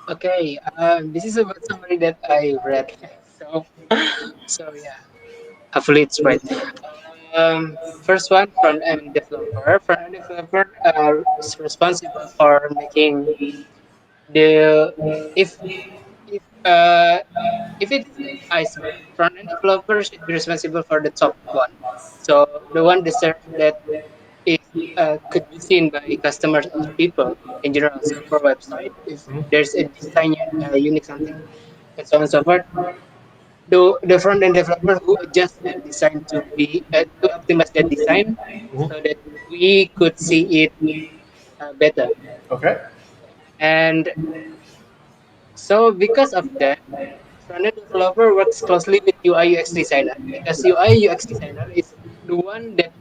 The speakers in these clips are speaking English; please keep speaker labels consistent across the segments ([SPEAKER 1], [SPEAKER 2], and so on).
[SPEAKER 1] Okay, this is a summary that I read. So, so yeah, hopefully it's right. First one, front end developer. Front end developer is responsible for making the if if uh if it is like iceberg, front end developer should be responsible for the top one. So the one that is could be seen by customers or people in general. So for website, if there's a design unique something and so on and so forth, the front end developer who adjusts that design to optimize that design
[SPEAKER 2] Mhm.
[SPEAKER 1] so that we could see it better.
[SPEAKER 2] Okay.
[SPEAKER 1] And so because of that, front end developer works closely with UI UX designer because UI UX designer is the one that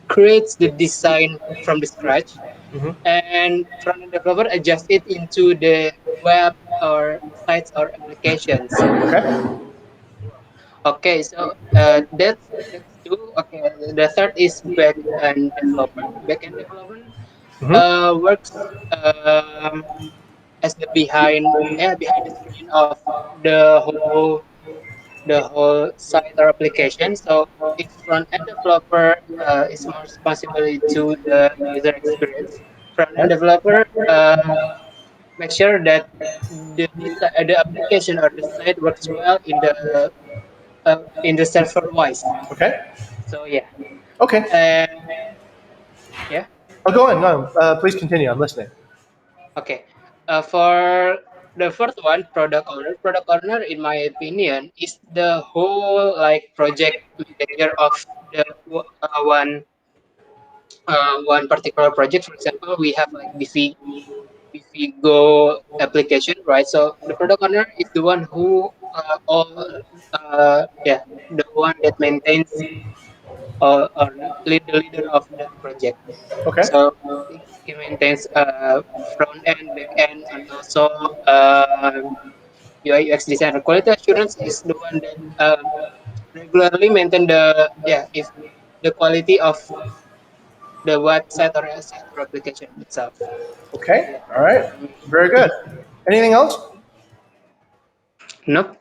[SPEAKER 1] creates the design from the scratch,
[SPEAKER 2] Hmm.
[SPEAKER 1] and front end developer adjusts it into the web or sites or applications.
[SPEAKER 2] Okay.
[SPEAKER 1] Okay, so that's two. Okay, the third is back end developer. Back end development
[SPEAKER 2] Hmm.
[SPEAKER 1] works as the behind the screen of the whole site or application. So if front end developer is more responsible to the user experience, front end developer make sure that the application or the site works well in the server wise.
[SPEAKER 2] Okay.
[SPEAKER 1] So yeah,
[SPEAKER 2] Okay.
[SPEAKER 1] and yeah,
[SPEAKER 2] Oh, go on. Go on. Please continue. I'm listening.
[SPEAKER 1] okay. For the first one, product owner. Product owner, in my opinion, is the whole like project manager of the one particular project. For example, we have like BV Go application, right? So the product owner is the one who the one that maintains or the leader of that project.
[SPEAKER 2] Okay.
[SPEAKER 1] So he maintains front end, back end, and also UI UX designer. Quality assurance is the one that regularly maintain if the quality of the website or asset or application itself. So
[SPEAKER 2] Okay.
[SPEAKER 1] yeah,
[SPEAKER 2] All
[SPEAKER 1] that's
[SPEAKER 2] right.
[SPEAKER 1] for me.
[SPEAKER 2] Very good. Anything else?
[SPEAKER 1] Nope.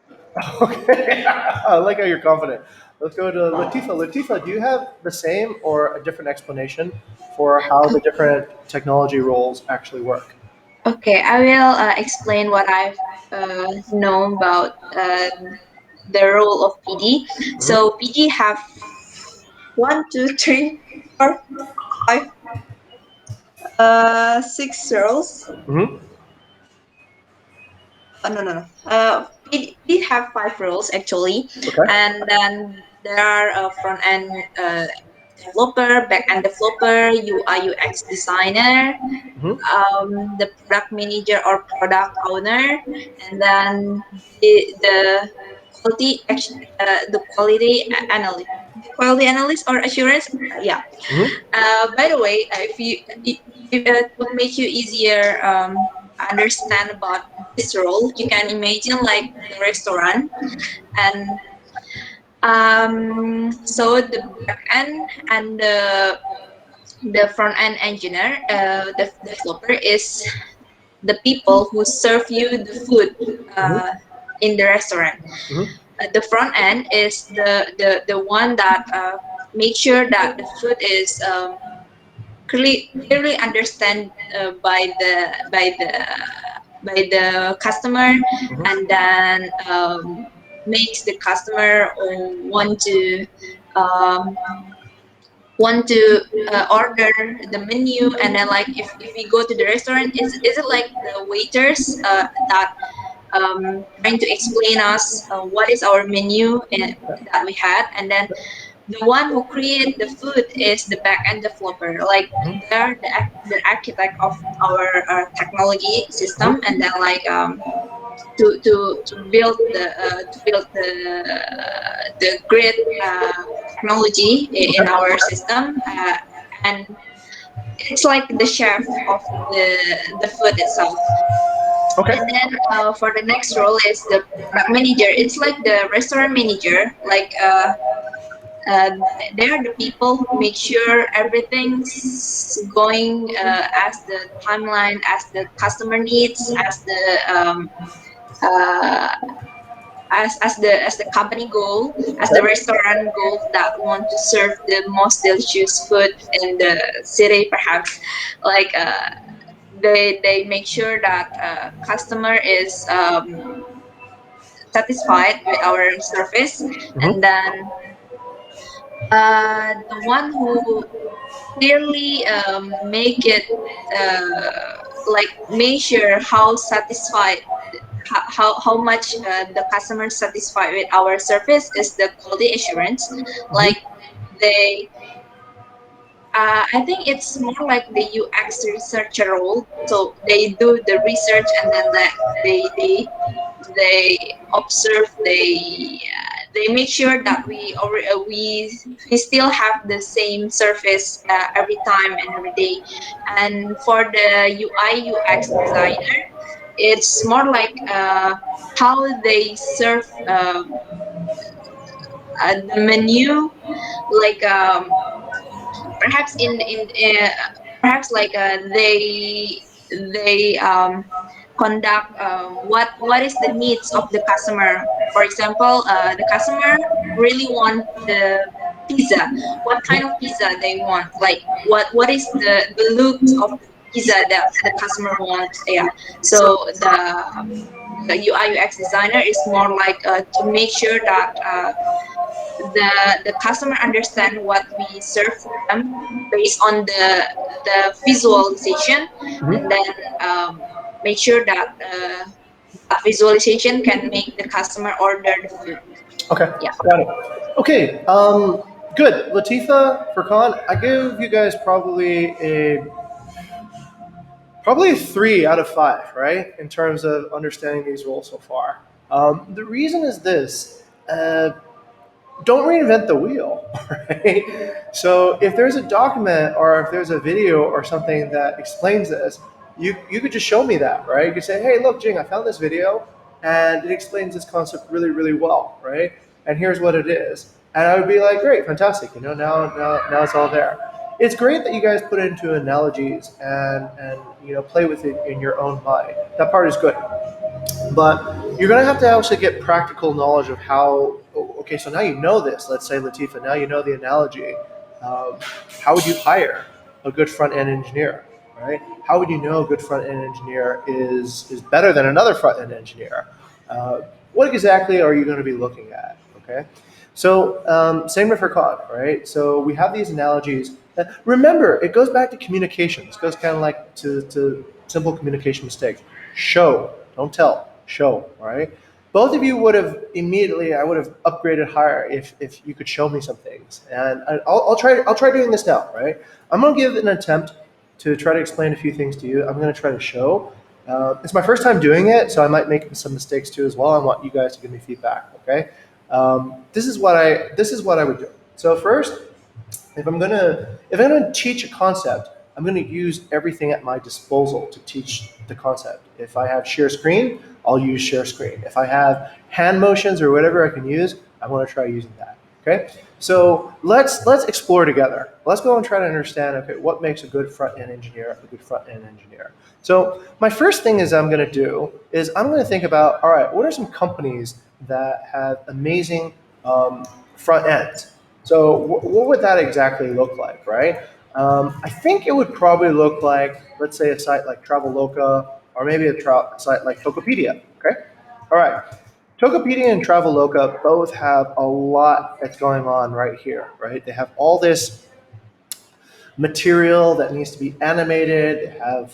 [SPEAKER 2] Okay. I like how you're confident. Let's go to Latifa. Latifa, do you have the same or a different explanation for how the different technology roles actually work?
[SPEAKER 3] Okay, I will explain what I've known about the role of PD. So PD have one, two, three, four, five, six roles.
[SPEAKER 2] Hmm.
[SPEAKER 3] No, no, no. PD have five roles actually,
[SPEAKER 2] Okay.
[SPEAKER 3] and then there are front end developer, back end developer, UI UX designer,
[SPEAKER 2] Hmm.
[SPEAKER 3] the product manager or product owner, and then the the quality analyst, quality analyst or assurance. Yeah.
[SPEAKER 2] Hmm.
[SPEAKER 3] By the way, if it would make you easier understand about this role, you can imagine like the restaurant and so the back end and the front end engineer, the developer is the people who serve you the food uh, in the restaurant.
[SPEAKER 2] Hmm.
[SPEAKER 3] The front end is the one that make sure that the food is clearly understand by the customer, and then makes the customer um, want to order the menu, and then like if we go to the restaurant, is it like the waiters that trying to explain us what is our menu that we had, and then the one who create the food is the back end developer, like they're the architect of our technology system, and then like to build the great technology in our system, and it's like the chef of the food itself.
[SPEAKER 2] Okay.
[SPEAKER 3] And then for the next role is the product manager. It's like the restaurant manager, like uh, they are the people who make sure everything's going as the timeline, as the customer needs, uh, as the company goal, as the
[SPEAKER 2] Okay.
[SPEAKER 3] restaurant goal that want to serve the most delicious food in the city, perhaps. Like they make sure that customer is satisfied with our service, and
[SPEAKER 2] Hmm.
[SPEAKER 3] then the one who clearly make it like make sure how satisfied how much the customer satisfied with our service is the quality assurance. Like
[SPEAKER 2] Hmm.
[SPEAKER 3] they I think it's more like the UX researcher role. So they do the research, and then they observe, they make sure that we still have the same service every time and every day. And for the UI UX designer, it's more like how they serve the menu, like perhaps in perhaps like they conduct what is the needs of the customer. For example, the customer really want the pizza. What kind of pizza they want? Like what is the look of the pizza that the customer wants? Yeah. So the UI UX designer is more like to make sure that the customer understand what we serve them based on the visualization, and then make sure that that visualization can make the customer order the food.
[SPEAKER 2] Okay,
[SPEAKER 3] Yeah.
[SPEAKER 2] got it. Okay, good. Latifa, Furkan, I give you guys probably a 3 out of 5, right, in terms of understanding these roles so far. The reason is this: don't reinvent the wheel, right? So if there's a document or if there's a video or something that explains this, you could just show me that, right? You could say, hey, look, Jing, I found this video and it explains this concept really, really well, right? And here's what it is. And I would be like, great, fantastic. Now it's all there. It's great that you guys put it into analogies and play with it in your own mind. That part is good. But you're going to have to actually get practical knowledge of how. Okay, so now you know this. Let's say Latifa, now you know the analogy. Um, how would you hire a good front end engineer, right? How would you know a good front end engineer is better than another front end engineer? Uh, what exactly are you going to be looking at? Okay, so same with Hurkon, right? So we have these analogies. Remember, it goes back to communications. It goes kind of like to simple communication mistakes. Show, don't tell. Show, all right? Both of you would have immediately. I would have upgraded higher if you could show me some things, and I'll try doing this now, right? I'm gonna give an attempt to try to explain a few things to you. I'm gonna try to show. It's my first time doing it, so I might make some mistakes too as well. I want you guys to give me feedback, okay? This is what I would do. So first, if I'm gonna teach a concept, I'm gonna use everything at my disposal to teach the concept. If I have share screen, I'll use share screen. If I have hand motions or whatever I can use, I want to try using that. Okay. So let's explore together. Let's go and try to understand. Okay, what makes a good front end engineer a good front end engineer? So my first thing is I'm going to do is I'm going to think about, all right, what are some companies that have amazing front ends? So what would that exactly look like, right? I think it would probably look like, let's say, a site like Traveloka or maybe a site like Tokopedia. Okay, all right. Tokopedia and Traveloka both have a lot that's going on right here, right? They have all this material that needs to be animated. They have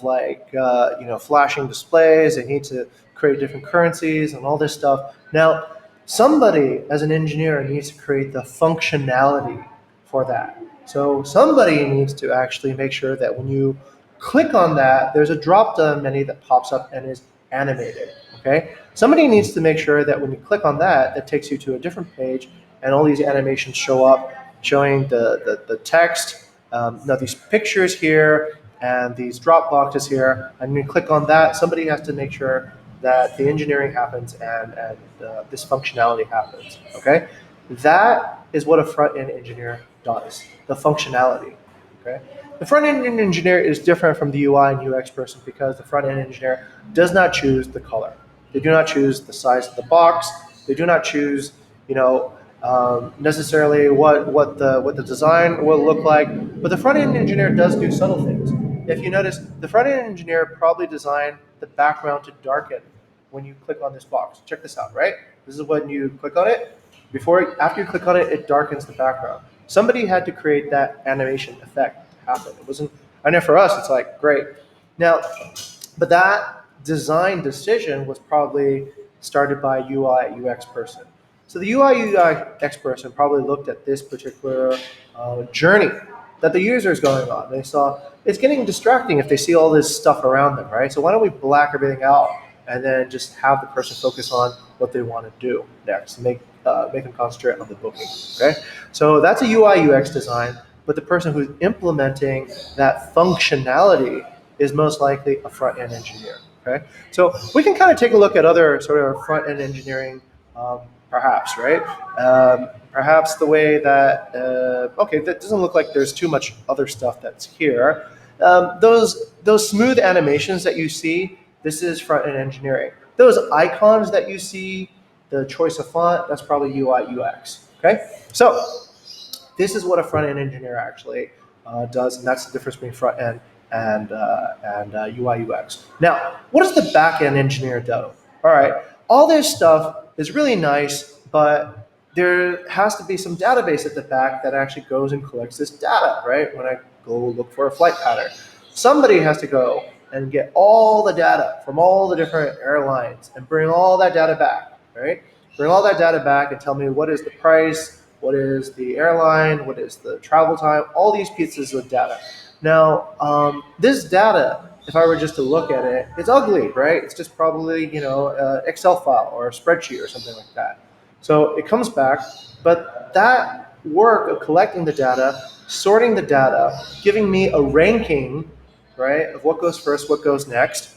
[SPEAKER 2] flashing displays. They need to create different currencies and all this stuff. Now, somebody as an engineer needs to create the functionality for that. So somebody needs to actually make sure that when you click on that, there's a drop-down menu that pops up and is animated. Okay. Somebody needs to make sure that when you click on that, that takes you to a different page, and all these animations show up, showing the text, now these pictures here and these drop boxes here, and you click on that, somebody has to make sure that the engineering happens and this functionality happens. Okay. That is what a front end engineer does, the functionality. Okay? The front end engineer is different from the UI and UX person because the front end engineer does not choose the color. They do not choose the size of the box. They do not choose, you know, necessarily what the design will look like. But the front end engineer does do subtle things. If you notice, the front end engineer probably designed the background to darken when you click on this box. Check this out, right? This is when you click on it. After you click on it, it darkens the background. Somebody had to create that animation effect to happen. It wasn't. I know for us, it's like great. Now, but that design decision was probably started by a UI UX person. So the UI UX person probably looked at this particular journey that the user is going on. They saw it's getting distracting if they see all this stuff around them, right? So why don't we black everything out and then just have the person focus on what they want to do next, make them concentrate on the booking. Okay, so that's a UI UX design, but the person who's implementing that functionality is most likely a front end engineer. Okay, so we can kind of take a look at other sort of front end engineering, perhaps, right? Perhaps the way that okay, that doesn't look like there's too much other stuff that's here. Those smooth animations that you see, this is front end engineering. Those icons that you see, the choice of font, that's probably UI UX. Okay, so this is what a front end engineer actually does, and that's the difference between front end and UI UX. Now, what does the back end engineer do? All right, all this stuff is really nice, but there has to be some database at the back that actually goes and collects this data, right? When I go look for a flight pattern, somebody has to go and get all the data from all the different airlines and bring all that data back, right? Bring all that data back and tell me what is the price, what is the airline, what is the travel time, all these pieces of data. Now, this data, if I were just to look at it, it's ugly, right? It's just probably, Excel file or a spreadsheet or something like that. So it comes back, but that work of collecting the data, sorting the data, giving me a ranking, right, of what goes first, what goes next,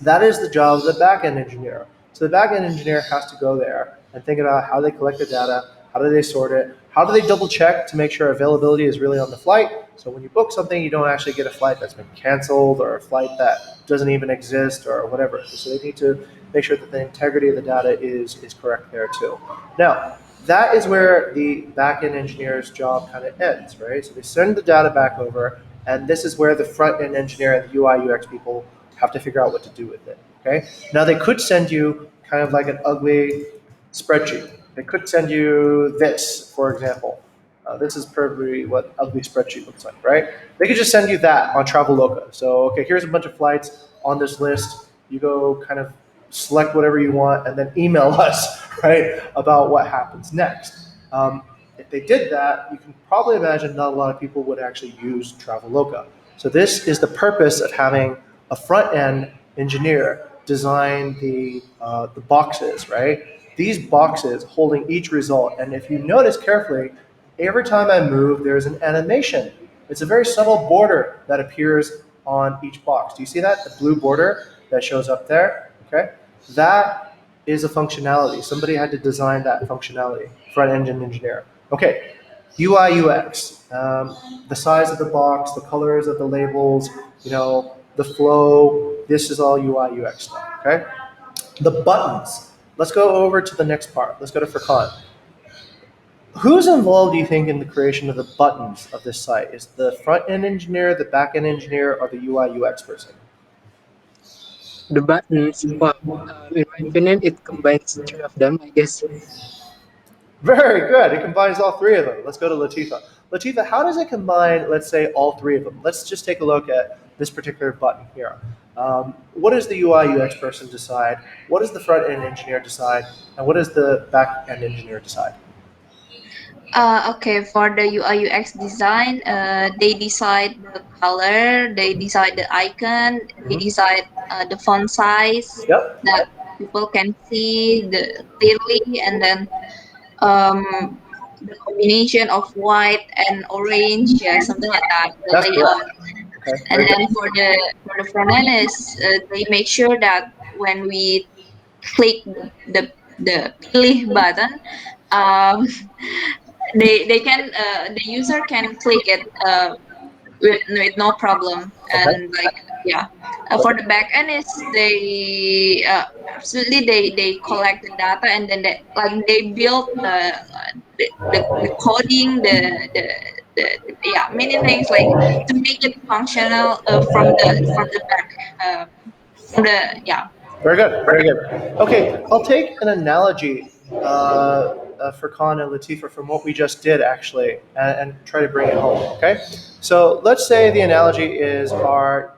[SPEAKER 2] that is the job of the backend engineer. So the backend engineer has to go there and think about how they collect the data, how do they sort it, how do they double check to make sure availability is really on the flight. So when you book something, you don't actually get a flight that's been canceled or a flight that doesn't even exist or whatever. So they need to make sure that the integrity of the data is correct there too. Now, that is where the backend engineer's job kind of ends, right? So they send the data back over, and this is where the front end engineer and the UI UX people have to figure out what to do with it. Okay. Now they could send you kind of like an ugly spreadsheet. They could send you this, for example. This is probably what ugly spreadsheet looks like, right? They could just send you that on Traveloka. So okay, here's a bunch of flights on this list. You go kind of select whatever you want and then email us, right, about what happens next. If they did that, you can probably imagine not a lot of people would actually use Traveloka. So this is the purpose of having a front end engineer design the boxes, right? These boxes holding each result. And if you notice carefully, every time I move, there's an animation. It's a very subtle border that appears on each box. Do you see that? The blue border that shows up there? Okay. That is a functionality. Somebody had to design that functionality, front end engineer. Okay, UI UX, the size of the box, the colors of the labels, the flow. This is all UI UX stuff. Okay, the buttons. Let's go over to the next part. Let's go to Furkan. Who's involved, do you think, in the creation of the buttons of this site? Is the front end engineer, the back end engineer, or the UI UX person?
[SPEAKER 1] The buttons, well, in my opinion, it combines three of them, I guess.
[SPEAKER 2] Very good. It combines all three of them. Let's go to Latifa. Latifa, how does it combine, let's say, all three of them? Let's just take a look at this particular button here. What does the UI UX person decide? What does the front end engineer decide? And what does the back end engineer decide?
[SPEAKER 3] Okay, for the UI UX design, they decide the color, they decide the icon, they
[SPEAKER 2] Mhm.
[SPEAKER 3] decide the font size
[SPEAKER 2] Yep.
[SPEAKER 3] that people can see clearly, and then um, the combination of white and orange, yeah, something like that, the
[SPEAKER 2] That's
[SPEAKER 3] layout.
[SPEAKER 2] correct. Okay,
[SPEAKER 3] And
[SPEAKER 2] very
[SPEAKER 3] then
[SPEAKER 2] good.
[SPEAKER 3] for the front end is they make sure that when we click the pilih button, um, they can the user can click it with no problem,
[SPEAKER 2] Okay.
[SPEAKER 3] and like yeah. For
[SPEAKER 2] Okay.
[SPEAKER 3] the back end is they absolutely they collect the data, and then they build the coding, the yeah, many things like to make it functional from the back, uh, from the yeah.
[SPEAKER 2] Very good, very good. Okay, I'll take an analogy for Khan and Latifa from what we just did actually, and try to bring it home. Okay, so let's say the analogy is our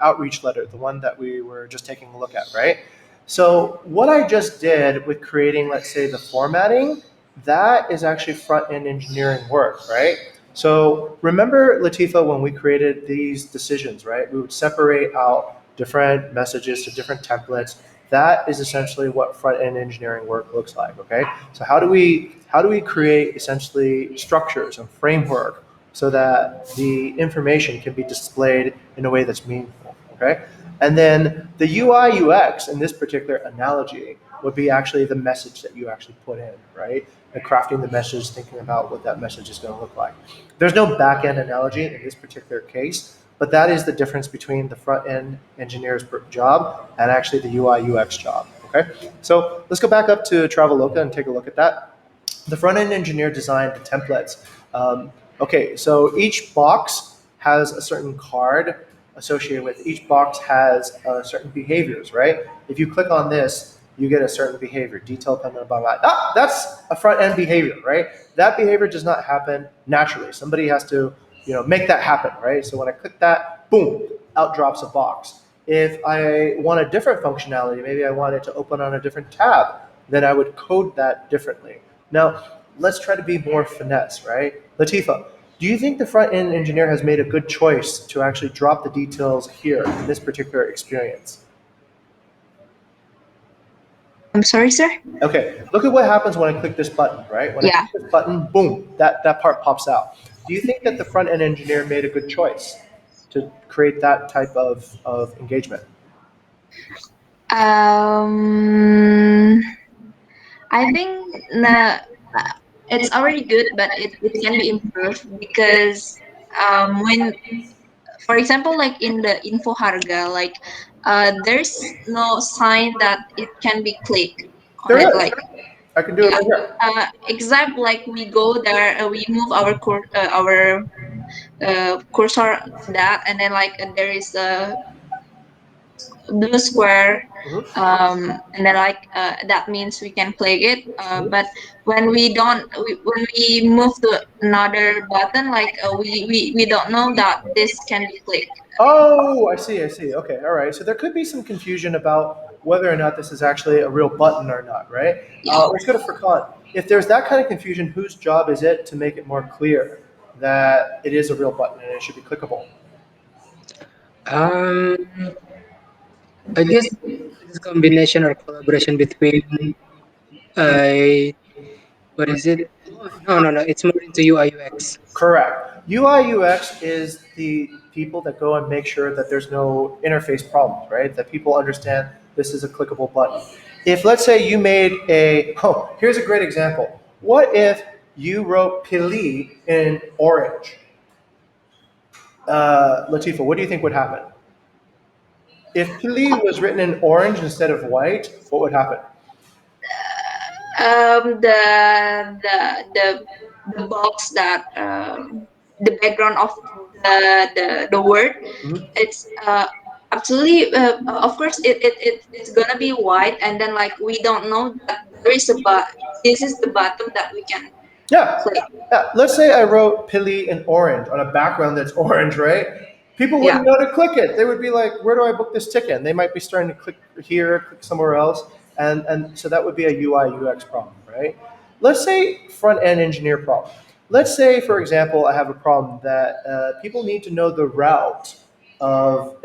[SPEAKER 2] outreach letter, the one that we were just taking a look at, right? So what I just did with creating, let's say, the formatting, that is actually front end engineering work, right? So remember, Latifa, when we created these decisions, right? We would separate out different messages to different templates. That is essentially what front end engineering work looks like. Okay, so how do we create essentially structures and framework so that the information can be displayed in a way that's meaningful? Okay, and then the UI UX in this particular analogy would be actually the message that you actually put in, right? And crafting the message, thinking about what that message is going to look like. There's no back end analogy in this particular case, but that is the difference between the front end engineer's job and actually the UI UX job. Okay, so let's go back up to Traveloka and take a look at that. The front end engineer designed the templates. Okay, so each box has a certain card associated with it. Each box has certain behaviors, right? If you click on this, you get a certain behavior, detail dependent upon that. Ah, that's a front end behavior, right? That behavior does not happen naturally. Somebody has to, make that happen, right? So when I click that, boom, out drops a box. If I want a different functionality, maybe I want it to open on a different tab, then I would code that differently. Now, let's try to be more finesse, right? Latifa, do you think the front end engineer has made a good choice to actually drop the details here in this particular experience?
[SPEAKER 3] I'm sorry, sir.
[SPEAKER 2] Okay, look at what happens when I click this button, right? When I
[SPEAKER 3] Yeah.
[SPEAKER 2] click this button, boom, that part pops out. Do you think that the front end engineer made a good choice to create that type of engagement?
[SPEAKER 3] um I think it's already good, but it can be improved because when, for example, like in the info harga, like there's no sign that it can be clicked on
[SPEAKER 2] There
[SPEAKER 3] it.
[SPEAKER 2] is.
[SPEAKER 3] Like
[SPEAKER 2] I can do it
[SPEAKER 3] yeah,
[SPEAKER 2] right here.
[SPEAKER 3] except like we go there, we move our cursor to that, and then like there is a blue square,
[SPEAKER 2] Mhm.
[SPEAKER 3] and then like that means we can click it, but when we don't when we move to another button, like we don't know that this can be clicked.
[SPEAKER 2] Oh, I see, I see. Okay, all right. So there could be some confusion about whether or not this is actually a real button or not, right?
[SPEAKER 3] Yeah.
[SPEAKER 2] Let's go to Furkan. If there's that kind of confusion, whose job is it to make it more clear that it is a real button and it should be clickable?
[SPEAKER 1] Um, I guess it's a combination or collaboration between I what is it? Oh, no, no, no. It's more into UI UX.
[SPEAKER 2] Correct. UI UX is the people that go and make sure that there's no interface problems, right? That people understand this is a clickable button. If let's say you made here's a great example. What if you wrote Pili in orange? Latifa, what do you think would happen? If Pili was written in orange instead of white, what would happen?
[SPEAKER 3] The box that the background of the word,
[SPEAKER 2] Mhm.
[SPEAKER 3] it's absolutely of course it's gonna be white, and then like we don't know that there is a this is the button that we can
[SPEAKER 2] Yeah.
[SPEAKER 3] click.
[SPEAKER 2] Yeah. Let's say I wrote Pili in orange on a background that's orange, right? People
[SPEAKER 3] Yeah.
[SPEAKER 2] wouldn't know to click it. They would be like, where do I book this ticket? And they might be starting to click here, click somewhere else. And so that would be a UI UX problem, right? Let's say front end engineer problem. Let's say, for example, I have a problem that people need to know the route of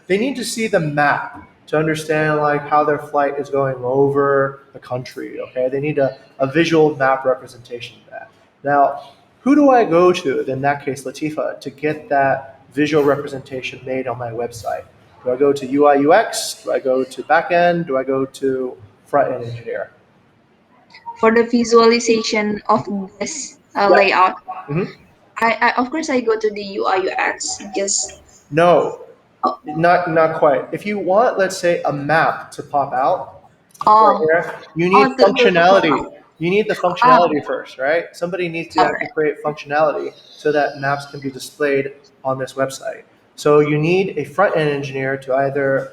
[SPEAKER 2] they need to see the map to understand like how their flight is going over the country. Okay, they need a visual map representation of that. Now, who do I go to in that case, Latifa, to get that visual representation made on my website? Do I go to UI UX? Do I go to backend? Do I go to front end engineer?
[SPEAKER 3] for the visualization of this
[SPEAKER 2] Yeah.
[SPEAKER 3] layout,
[SPEAKER 2] Mhm.
[SPEAKER 3] I of course I go to the UI UX because
[SPEAKER 2] No,
[SPEAKER 3] oh,
[SPEAKER 2] not quite. If you want, let's say, a map to pop out right
[SPEAKER 3] oh,
[SPEAKER 2] here, you
[SPEAKER 3] oh
[SPEAKER 2] need
[SPEAKER 3] to pop
[SPEAKER 2] functionality.
[SPEAKER 3] out.
[SPEAKER 2] You need the
[SPEAKER 3] Ah,
[SPEAKER 2] functionality first, right? Somebody needs to
[SPEAKER 3] all
[SPEAKER 2] actually
[SPEAKER 3] right.
[SPEAKER 2] create functionality so that maps can be displayed on this website. So you need a front end engineer to either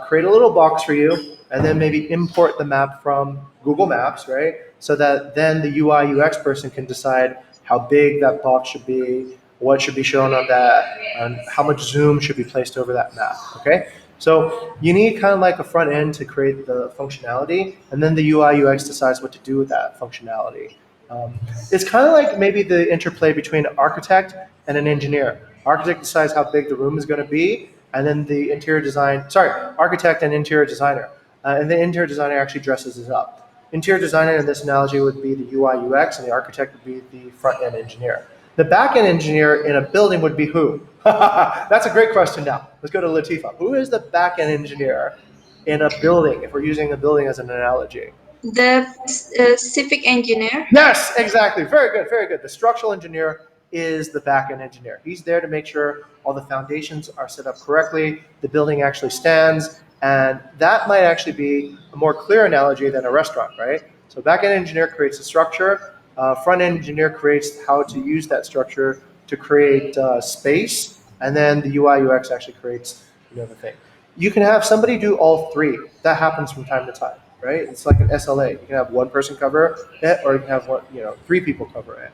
[SPEAKER 2] create a little box for you and then maybe import the map from Google Maps, right? So that then the UI UX person can decide how big that box should be, what should be shown on that, and how much zoom should be placed over that map. Okay, so you need kind of like a front end to create the functionality, and then the UI UX decides what to do with that functionality. Um, it's kind of like maybe the interplay between an architect and an engineer. Architect decides how big the room is going to be, and then the architect and interior designer. And the interior designer actually dresses it up. Interior designer in this analogy would be the UI UX, and the architect would be the front end engineer. The back end engineer in a building would be who? That's a great question now. Let's go to Latifa. Who is the back end engineer in a building, if we're using a building as an analogy?
[SPEAKER 3] The civic engineer.
[SPEAKER 2] Yes, exactly. Very good, very good. The structural engineer is the back-end engineer. He's there to make sure all the foundations are set up correctly, the building actually stands, and that might actually be a more clear analogy than a restaurant, right? So back-end engineer creates the structure, front-end engineer creates how to use that structure to create space, and then the UI UX actually creates the thing. You can have somebody do all three. That happens from time to time, right? It's like an SLA. You can have one person cover it, or you can have three people cover it.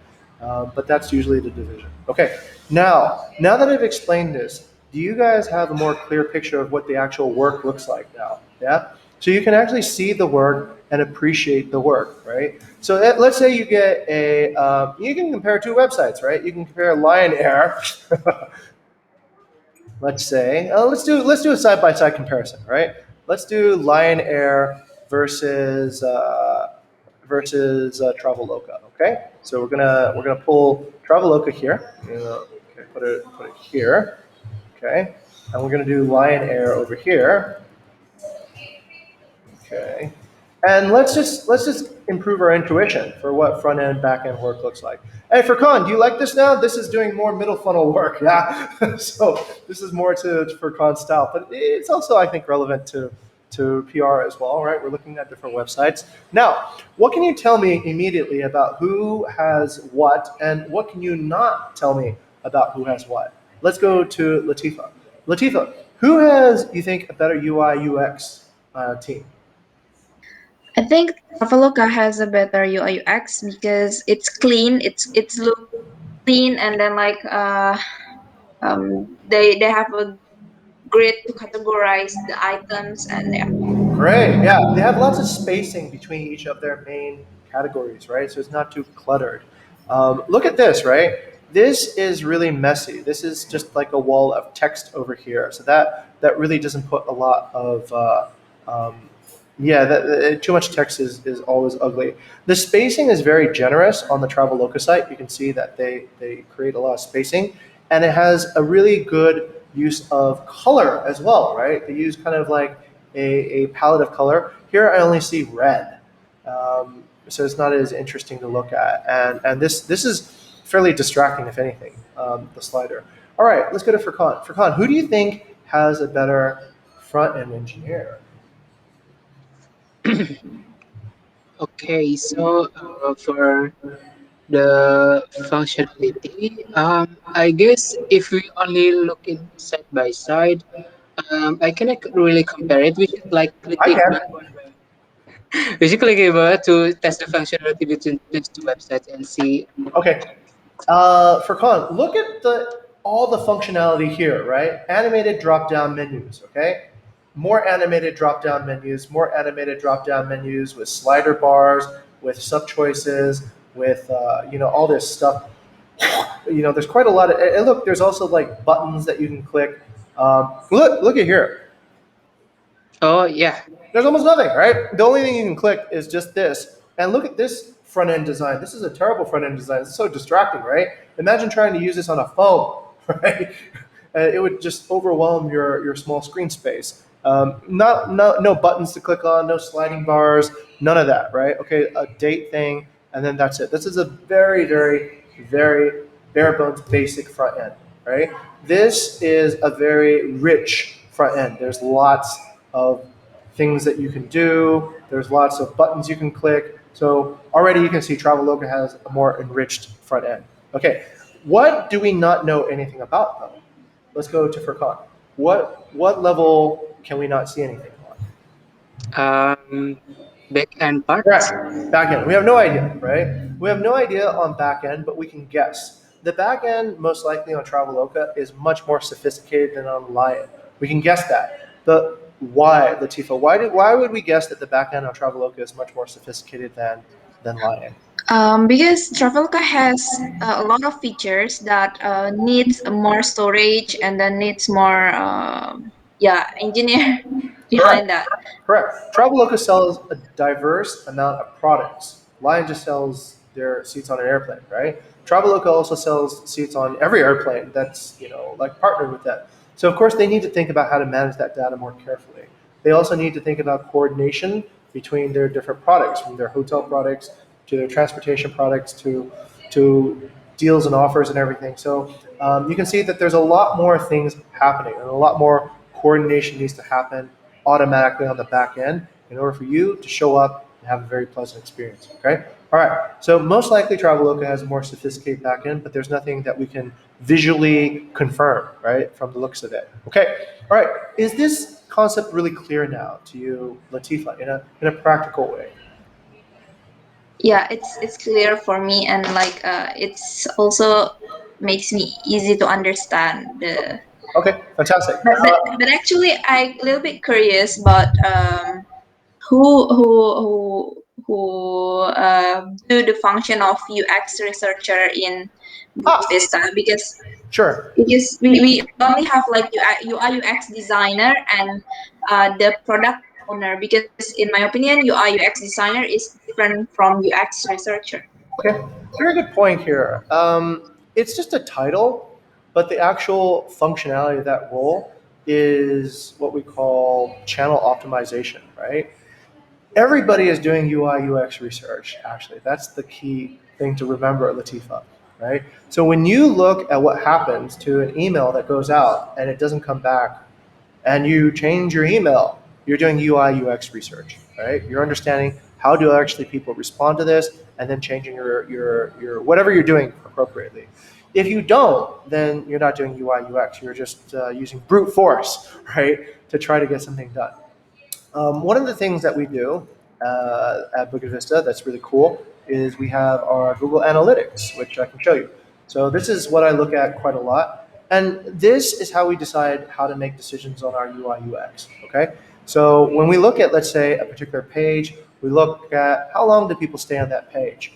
[SPEAKER 2] But that's usually the division. Okay, now that I've explained this, do you guys have a more clear picture of what the actual work looks like now? Yeah. So you can actually see the work and appreciate the work, right? So let's say you get you can compare two websites, right? You can compare Lion Air let's say let's do a side by side comparison, right? Let's do Lion Air versus Traveloka. Okay, so we're gonna pull Traveloka here. Okay, put it here. Okay, and we're gonna do Lion Air over here. Okay. And let's just improve our intuition for what front end back end work looks like. Hey, Furkan, do you like this now? This is doing more middle funnel work, yeah. So this is more to Furkan's style, but it's also I think relevant to PR as well, right? We're looking at different websites. Now, what can you tell me immediately about who has what, and what can you not tell me about who has what? Let's go to Latifa. Latifa, who has you think a better UI UX team?
[SPEAKER 3] I think Traveloka has a better UI UX because it's clean. It's look clean, and then like they have a grid to categorize the items, and yeah.
[SPEAKER 2] Great. Yeah, they have lots of spacing between each of their main categories, right? So it's not too cluttered. Look at this, right? This is really messy. This is just like a wall of text over here. So that really doesn't put a lot of um, yeah. Too much text is always ugly. The spacing is very generous on the Traveloka site. You can see that they create a lot of spacing, and it has a really good use of color as well, right? They use kind of like a palette of color. Here I only see red, so it's not as interesting to look at. And this is fairly distracting, if anything, the slider. All right, let's go to Furkan. Furkan, who do you think has a better front end engineer?
[SPEAKER 1] Okay, so for the functionality, I guess if we only look in side by side, I cannot really compare it. We should like
[SPEAKER 2] I
[SPEAKER 1] clicking
[SPEAKER 2] can.
[SPEAKER 1] both on the we should click both to test the functionality between these two websites and see.
[SPEAKER 2] Okay. Furkan, look at all the functionality here, right? Animated drop-down menus, okay? More animated drop-down menus, more animated drop-down menus with slider bars, with sub-choices, with all this stuff. There's quite a lot of. And look, there's also like buttons that you can click. Look at here.
[SPEAKER 1] Oh yeah.
[SPEAKER 2] There's almost nothing, right? The only thing you can click is just this. And look at this front end design. This is a terrible front end design. It's so distracting, right? Imagine trying to use this on a phone, right? It would just overwhelm your small screen space. Not no buttons to click on, no sliding bars, none of that, right? Okay, a date thing, and then that's it. This is a very bare bones basic front end, right? This is a very rich front end. There's lots of things that you can do. There's lots of buttons you can click. So already you can see Traveloka has a more enriched front end. Okay, what do we not know anything about though? Let's go to Furkan. What level can we not see anything on?
[SPEAKER 1] Um, Back end parts.
[SPEAKER 2] Correct. Back end. We have no idea, right? We have no idea on back end, but we can guess. The back end, most likely on Traveloka, is much more sophisticated than on Lion. We can guess that. But why, Latifa? Why would we guess that the back end on Traveloka is much more sophisticated than Lion?
[SPEAKER 3] Because Travelka has a lot of features that needs more storage and then needs more, yeah, engineer behind
[SPEAKER 2] Correct.
[SPEAKER 3] that.
[SPEAKER 2] Correct. Traveloka sells a diverse amount of products. Lion just sells their seats on an airplane, right? Traveloka also sells seats on every airplane that's like partnered with that. So of course they need to think about how to manage that data more carefully. They also need to think about coordination between their different products, from their hotel products to their transportation products to deals and offers and everything. So you can see that there's a lot more things happening and a lot more coordination needs to happen automatically on the back end in order for you to show up and have a very pleasant experience. Okay. All right. So most likely Traveloka has a more sophisticated back end, but there's nothing that we can visually confirm, right, from the looks of it. Okay. All right. Is this concept really clear now to you, Latifa, in a practical way?
[SPEAKER 3] Yeah, it's clear for me, and like it's also makes me easy to understand the.
[SPEAKER 2] Okay. Fantastic.
[SPEAKER 3] But actually, I a little bit curious about who who who do the function of UX researcher in Bukit
[SPEAKER 2] Ah,
[SPEAKER 3] Vista,
[SPEAKER 2] sure.
[SPEAKER 3] we only have like UI UX designer and the product owner, because in my opinion UI UX designer is different from UX researcher.
[SPEAKER 2] Okay, very good point here. It's just a title, but the actual functionality of that role is what we call channel optimization, right? Everybody is doing UI UX research, actually. That's the key thing to remember, Latifa, right? So when you look at what happens to an email that goes out and it doesn't come back and you change your email, you're doing UI UX research, right? You're understanding how do actually people respond to this, and then changing your whatever you're doing appropriately. If you don't, then you're not doing UI UX. You're just using brute force, right, to try to get something done. One of the things that we do at Bukit Vista that's really cool is we have our Google Analytics, which I can show you. So this is what I look at quite a lot. And this is how we decide how to make decisions on our UI UX. Okay. So when we look at, let's say, a particular page, we look at how long do people stay on that page?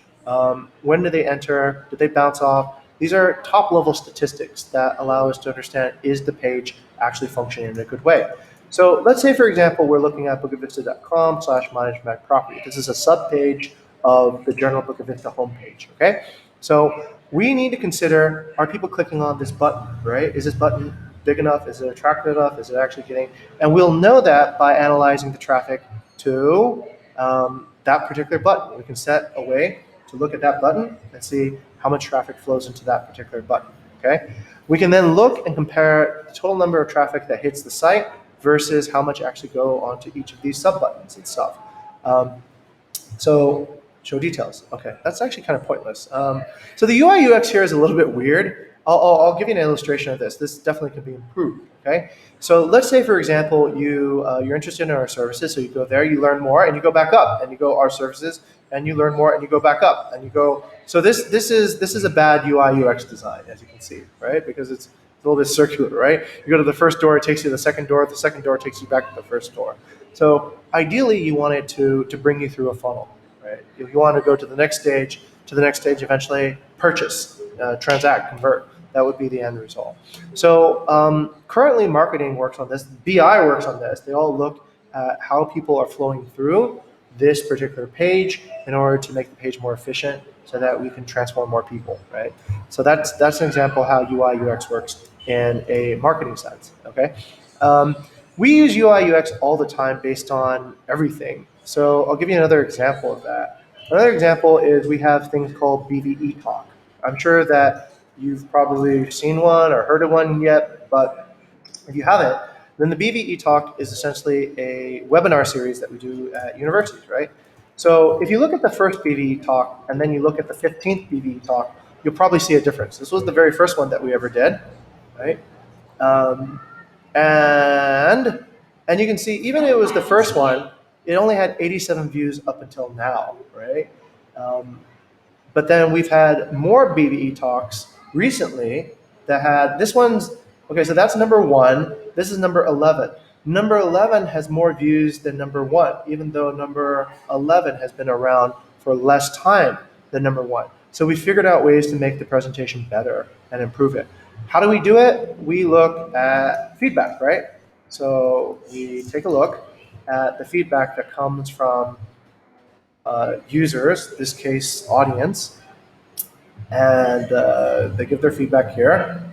[SPEAKER 2] When do they enter? Do they bounce off? These are top level statistics that allow us to understand, is the page actually functioning in a good way? So let's say, for example, we're looking at bookofvista.com/manage my property. This is a subpage of the general Book of Vista homepage. Okay, so we need to consider: are people clicking on this button? Right? Is this button big enough? Is it attractive enough? Is it actually getting? And we'll know that by analyzing the traffic to that particular button. We can set a way to look at that button and see how much traffic flows into that particular button. Okay, we can then look and compare the total number of traffic that hits the site versus how much actually go onto each of these sub buttons and stuff. Um, so show details. Okay, that's actually kind of pointless. So the UI UX here is a little bit weird. I'll give you an illustration of this. This definitely can be improved. Okay, so let's say, for example, you're interested in our services, so you go there, you learn more, and you go back up, and you go our services, and you learn more, and you go back up, and you go. So this is a bad UI UX design, as you can see, right? Because it's a little bit circular, right? You go to the first door, it takes you to the second door takes you back to the first door. So ideally, you want it to bring you through a funnel, right? If you want to go to the next stage, eventually purchase, transact, convert. That would be the end result. So currently, marketing works on this. BI works on this. They all look at how people are flowing through this particular page in order to make the page more efficient, so that we can transform more people, right? So that's an example how UI UX works in a marketing sense. Okay. Um, We use UI UX all the time based on everything. So I'll give you another example of that. Another example is we have things called BVE Talk. I'm sure that you've probably seen one or heard of one yet, but if you haven't, then the BVE Talk is essentially a webinar series that we do at universities, right? So if you look at the first BVE Talk and then you look at the 15th BVE Talk, you'll probably see a difference. This was the very first one that we ever did, right? Um, and and you can see even it was the first one, it only had 87 views up until now, right? Um, but then we've had more BBE talks recently that had this one's okay. So that's number one. This is number 11. Number 11 has more views than number one, even though number 11 has been around for less time than number one. So we figured out ways to make the presentation better and improve it. How do we do it? We look at feedback, right? So we take a look at the feedback that comes from users, this case audience, and they give their feedback here.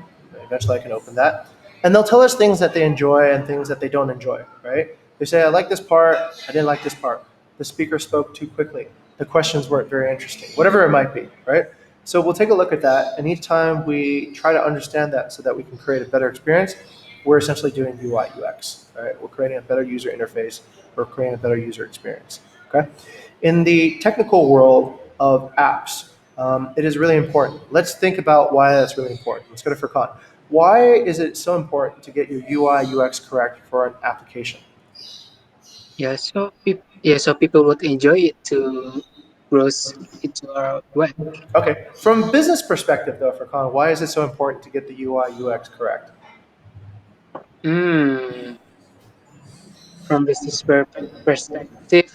[SPEAKER 2] Eventually, I can open that, and they'll tell us things that they enjoy and things that they don't enjoy. Right? They say, "I like this part. I didn't like this part. The speaker spoke too quickly. The questions weren't very interesting. Whatever it might be." Right? So we'll take a look at that, and each time we try to understand that so that we can create a better experience, we're essentially doing UI UX. Right? We're creating a better user interface. We're creating a better user experience. Okay. In the technical world of apps, it is really important. Let's think about why that's really important. Let's go to Furkan. Why is it so important to get your UI UX correct for an application?
[SPEAKER 1] So people would enjoy it to browse into our web.
[SPEAKER 2] Okay, from business perspective though, Furkan, why is it so important to get the UI UX correct?
[SPEAKER 1] Hmm. From business perspective,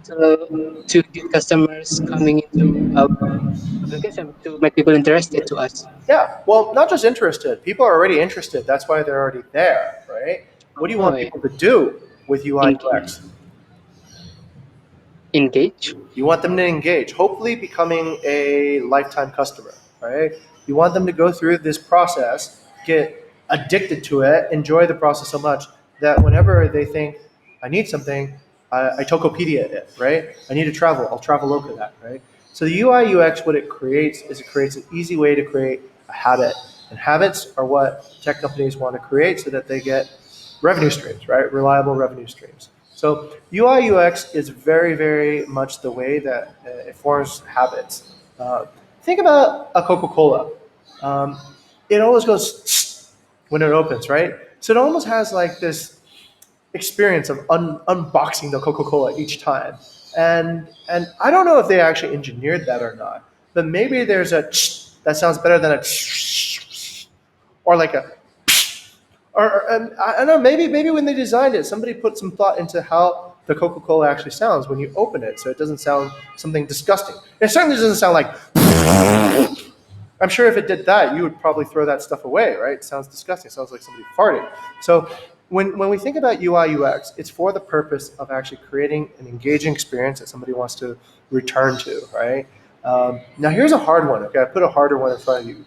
[SPEAKER 1] so to get customers coming into our application to make people interested to us.
[SPEAKER 2] Yeah, well, not just interested. People are already interested. That's why they're already there, right? What do you
[SPEAKER 1] Oh,
[SPEAKER 2] want
[SPEAKER 1] yeah.
[SPEAKER 2] people to do with UI
[SPEAKER 1] Engage.
[SPEAKER 2] UX?
[SPEAKER 1] Engage.
[SPEAKER 2] You want them to engage, hopefully becoming a lifetime customer, right? You want them to go through this process, get addicted to it, enjoy the process so much that whenever they think, I need something, I Tokopedia it, right? I need to travel, I'll Traveloka that, right? So the UI UX, what it creates is it creates an easy way to create a habit. And habits are what tech companies want to create so that they get revenue streams, right? Reliable revenue streams. So UI UX is very, very much the way that it forms habits. Think about a Coca-Cola. Um, it always goes when it opens, right? So it almost has like this experience of unboxing the Coca-Cola each time. And I don't know if they actually engineered that or not, but maybe there's a that sounds better than a or like a or I don't know. Maybe when they designed it, somebody put some thought into how the Coca Cola actually sounds when you open it, so it doesn't sound something disgusting. It certainly doesn't sound like. I'm sure if it did that, you would probably throw that stuff away, right? It sounds disgusting. It sounds like somebody farted. So when we think about UI UX, it's for the purpose of actually creating an engaging experience that somebody wants to return to, right? Now here's a hard one. Okay, I put a harder one in front of you.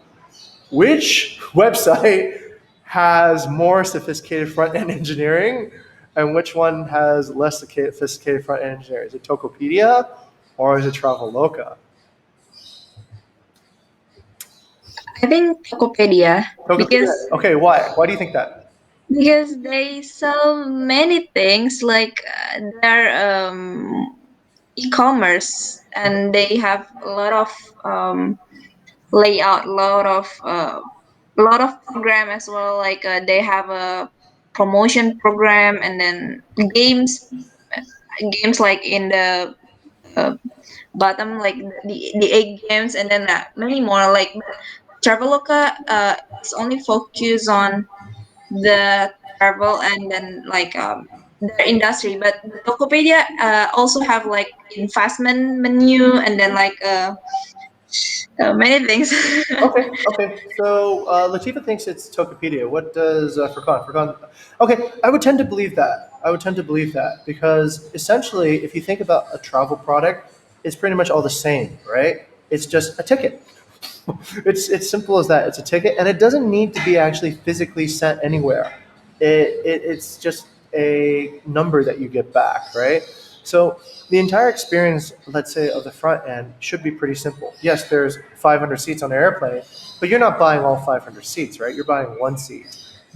[SPEAKER 2] Which website has more sophisticated front end engineering and which one has less sophisticated front end engineering? Is it Tokopedia or is it Traveloka?
[SPEAKER 3] I think Tokopedia
[SPEAKER 2] Tokopedia.
[SPEAKER 3] because
[SPEAKER 2] Okay, why? Why do you think that?
[SPEAKER 3] they sell many things like their e-commerce, and they have a lot of layout, lot of program as well. Like they have a promotion program, and then games, games like in the uh, bottom, like the egg games, and then many more. Like Traveloka is only focused on the travel and then like their industry, but the Tokopedia also have like investment menu, and then like many things.
[SPEAKER 2] Okay, okay. So Latifa thinks it's Tokopedia. What does Furkan? Furkan? Okay, I would tend to believe that. I would tend to believe that because essentially, if you think about a travel product, it's pretty much all the same, right? It's just a ticket. It's simple as that. It's a ticket, and it doesn't need to be actually physically sent anywhere. It's just a number that you get back, right? So the entire experience, let's say, of the front end should be pretty simple. Yes, there's 500 seats on an airplane, but you're not buying all 500 seats, right? You're buying one seat.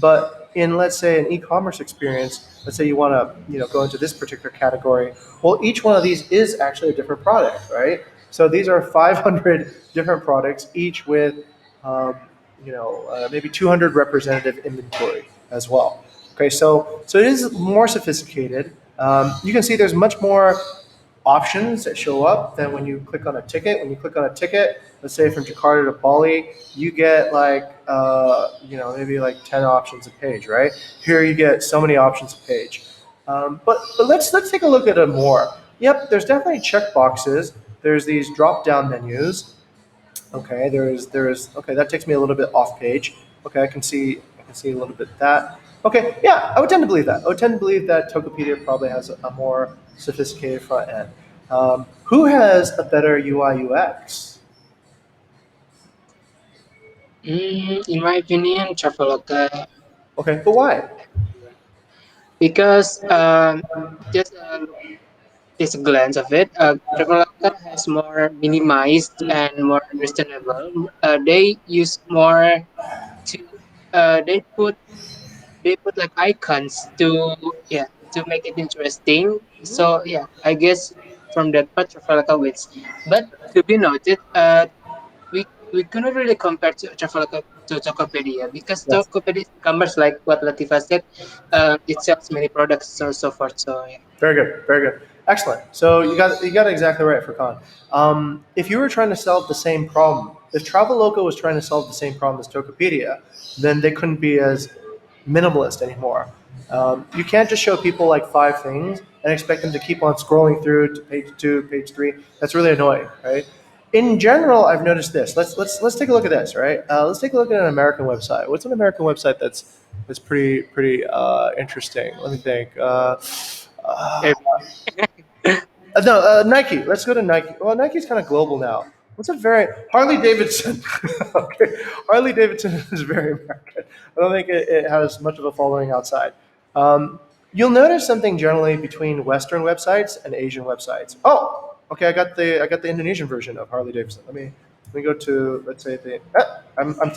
[SPEAKER 2] But in, let's say, an e-commerce experience, let's say you want to, go into this particular category. Well, each one of these is actually a different product, right? So these are 500 different products, each with, maybe 200 representative inventory as well. Okay, so it is more sophisticated. You can see there's much more options that show up than when you click on a ticket. When you click on a ticket, let's say from Jakarta to Bali, you get like maybe like 10 options a page, right? Here you get so many options a page. But let's take a look at it more. Yep, there's definitely check boxes. There's these drop down menus. Okay, there is okay. That takes me a little bit off page. Okay, I can see a little bit that. Okay, yeah, I would tend to believe that. I would tend to believe that Tokopedia probably has a more sophisticated front end. Who has a better UI UX?
[SPEAKER 1] In my opinion, Traveloka,
[SPEAKER 2] Okay, but why?
[SPEAKER 1] because just this glance of it, Traveloka has more minimized and more understandable. They use more to they put like icons to, yeah, to make it interesting. So yeah, I guess from that part Traveloka wins. But to be noted, we cannot really compare to Traveloka to Tokopedia, because
[SPEAKER 2] Yes.
[SPEAKER 1] Tokopedia covers, like what Latifa said, it sells many products, so forth. So yeah.
[SPEAKER 2] Very good, very good, excellent. So you got it exactly right, Furkan. If you were trying to solve the same problem, if Traveloka was trying to solve the same problem as Tokopedia, then they couldn't be as minimalist anymore. You can't just show people like five things and expect them to keep on scrolling through to page two, page three. That's really annoying, right? In general, I've noticed this. Let's take a look at this, right? Let's take a look at an American website. What's an American website that's pretty interesting? Let me think. Uh,
[SPEAKER 1] Every-
[SPEAKER 2] no, Nike. Let's go to Nike. Well, Nike's kind of global now. What's a very Harley Davidson? Okay, Harley Davidson is very American. I don't think it has much of a following outside. Um, you'll notice something generally between Western websites and Asian websites. Oh, okay. I got the Indonesian version of Harley Davidson. Let me go to, let's say, I'm stuck.